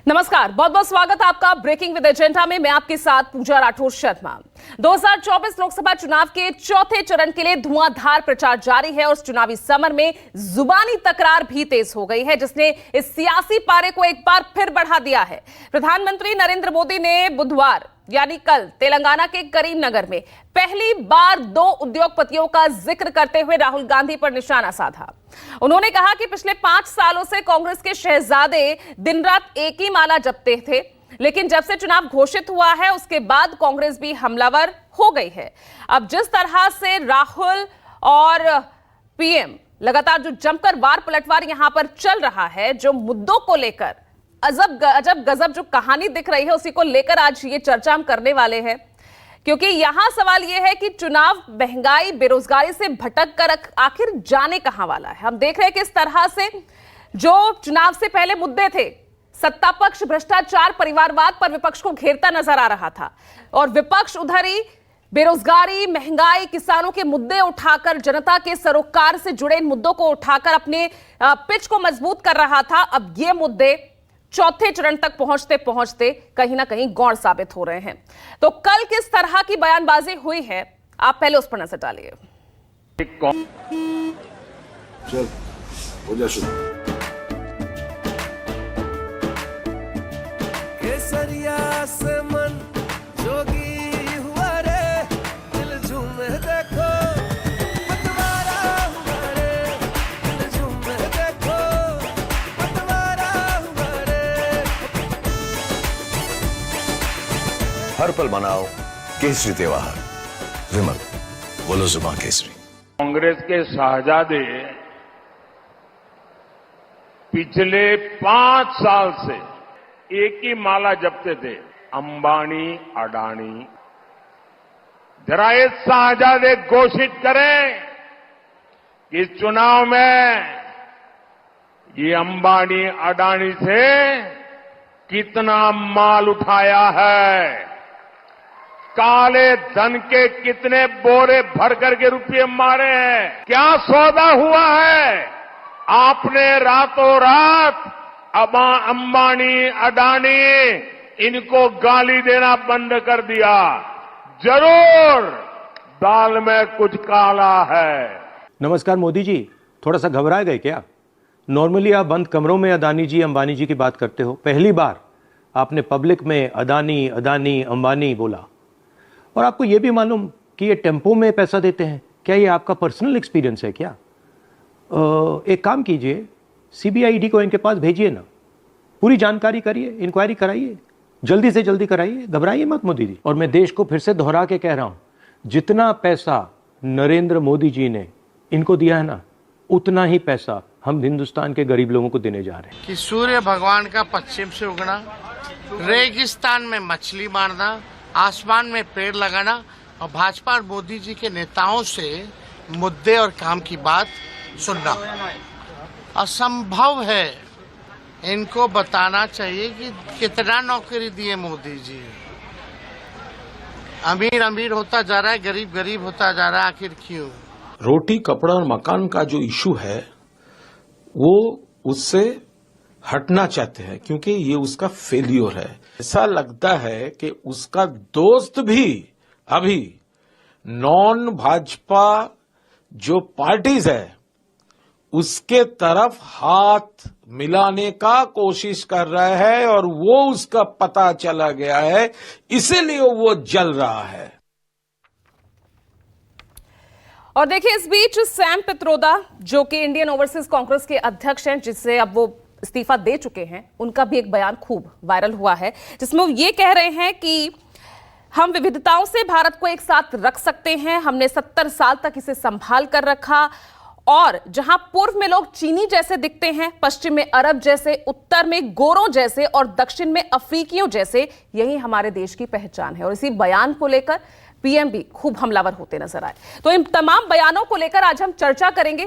नमस्कार, बहुत बहुत स्वागत है आपका ब्रेकिंग विद एजेंडा में। मैं आपके साथ पूजा राठौर शर्मा। 2024 लोकसभा चुनाव के चौथे चरण के लिए धुआंधार प्रचार जारी है और उस चुनावी समर में जुबानी तकरार भी तेज हो गई है, जिसने इस सियासी पारे को एक बार फिर बढ़ा दिया है। प्रधानमंत्री नरेंद्र मोदी ने बुधवार यानी कल तेलंगाना के करीमनगर में पहली बार 2 उद्योगपतियों का जिक्र करते हुए राहुल गांधी पर निशाना साधा। उन्होंने कहा कि पिछले 5 सालों से कांग्रेस के शहजादे दिन रात एक ही माला जपते थे, लेकिन जब से चुनाव घोषित हुआ है उसके बाद कांग्रेस भी हमलावर हो गई है। अब जिस तरह से राहुल और पीएम लगातार जो जमकर वार पलटवार यहां पर चल रहा है, जो मुद्दों को लेकर अजब गजब जो कहानी दिख रही है, उसी को लेकर आज ये चर्चा हम करने वाले हैं। क्योंकि यहां सवाल यह है कि चुनाव महंगाई बेरोजगारी से भटक कर आखिर जाने कहां वाला है। हम देख रहे हैं कि इस तरह से जो चुनाव से पहले मुद्दे थे, सत्ता पक्ष भ्रष्टाचार परिवारवाद पर विपक्ष को घेरता नजर आ रहा था और विपक्ष उधर ही बेरोजगारी महंगाई किसानों के मुद्दे उठाकर, जनता के सरोकार से जुड़े इन मुद्दों को उठाकर अपने पिच को मजबूत कर रहा था। अब ये मुद्दे चौथे चरण तक पहुंचते पहुंचते कहीं ना कहीं गौण साबित हो रहे हैं। तो कल किस तरह की बयानबाजी हुई है, आप पहले उस पर नजर डालिए। चल हो जा शुरू। केसरिया से मन जोगी हुआ रे, दिल झूमे देखो पतवारा हुआ रे, दिल झूमे देखो पतवारा हुआ रे। हर पल मनाओ केसरी त्योहार। विमल, बोलो जुबान केसरी। कांग्रेस के शहजादे पिछले 5 साल से एक ही माला जपते थे, अंबानी अडानी। जरा ये शहजादे घोषित करें कि इस चुनाव में ये अंबानी अडानी से कितना माल उठाया है, काले धन के कितने बोरे भर करके रुपये मारे हैं, क्या सौदा हुआ है। आपने रातों रात अंबानी अडानी इनको गाली देना बंद कर दिया। जरूर दाल में कुछ काला है। नमस्कार मोदी जी, थोड़ा सा घबरा गए क्या? नॉर्मली आप बंद कमरों में अदानी जी अंबानी जी की बात करते हो, पहली बार आपने पब्लिक में अदानी अदानी अंबानी बोला। और आपको यह भी मालूम कि ये टेम्पो में पैसा देते हैं। क्या ये आपका पर्सनल एक्सपीरियंस है क्या? एक काम कीजिए, सीबीआईडी को इनके पास भेजिए ना, पूरी जानकारी करिए, इंक्वायरी कराइए, जल्दी से जल्दी कराइए, घबराइए मत मोदी जी। और मैं देश को फिर से दोहरा के कह रहा हूं, जितना पैसा नरेंद्र मोदी जी ने इनको दिया है ना, उतना ही पैसा हम हिंदुस्तान के गरीब लोगों को देने जा रहे हैं। कि सूर्य भगवान का पश्चिम से उगना, रेगिस्तान में मछली मारना, आसमान में पेड़ लगाना और भाजपा और मोदी जी के नेताओं से मुद्दे और काम की बात सुनना असंभव है। इनको बताना चाहिए कि कितना नौकरी दिए मोदी जी। अमीर अमीर होता जा रहा है, गरीब गरीब होता जा रहा है, आखिर क्यों? रोटी कपड़ा और मकान का जो इशू है वो उससे हटना चाहते हैं, क्योंकि ये उसका फेल्योर है। ऐसा लगता है कि उसका दोस्त भी अभी नॉन भाजपा जो पार्टीज है उसके तरफ हाथ मिलाने का कोशिश कर रहा है और वो उसका पता चला गया है, इसीलिए वो जल रहा है। और देखिए, इस बीच सैम पित्रोदा जो कि इंडियन ओवरसीज कांग्रेस के अध्यक्ष हैं, जिससे अब वो इस्तीफा दे चुके हैं, उनका भी एक बयान खूब वायरल हुआ है, जिसमें वो ये कह रहे हैं कि हम विविधताओं से भारत को एक साथ रख सकते हैं। हमने 70 साल तक इसे संभाल कर रखा और जहां पूर्व में लोग चीनी जैसे दिखते हैं, पश्चिम में अरब जैसे, उत्तर में गोरों जैसे और दक्षिण में अफ्रीकियों जैसे, यही हमारे देश की पहचान है। और इसी बयान को लेकर पीएम भी खूब हमलावर होते नजर आए। तो इन तमाम बयानों को लेकर आज हम चर्चा करेंगे।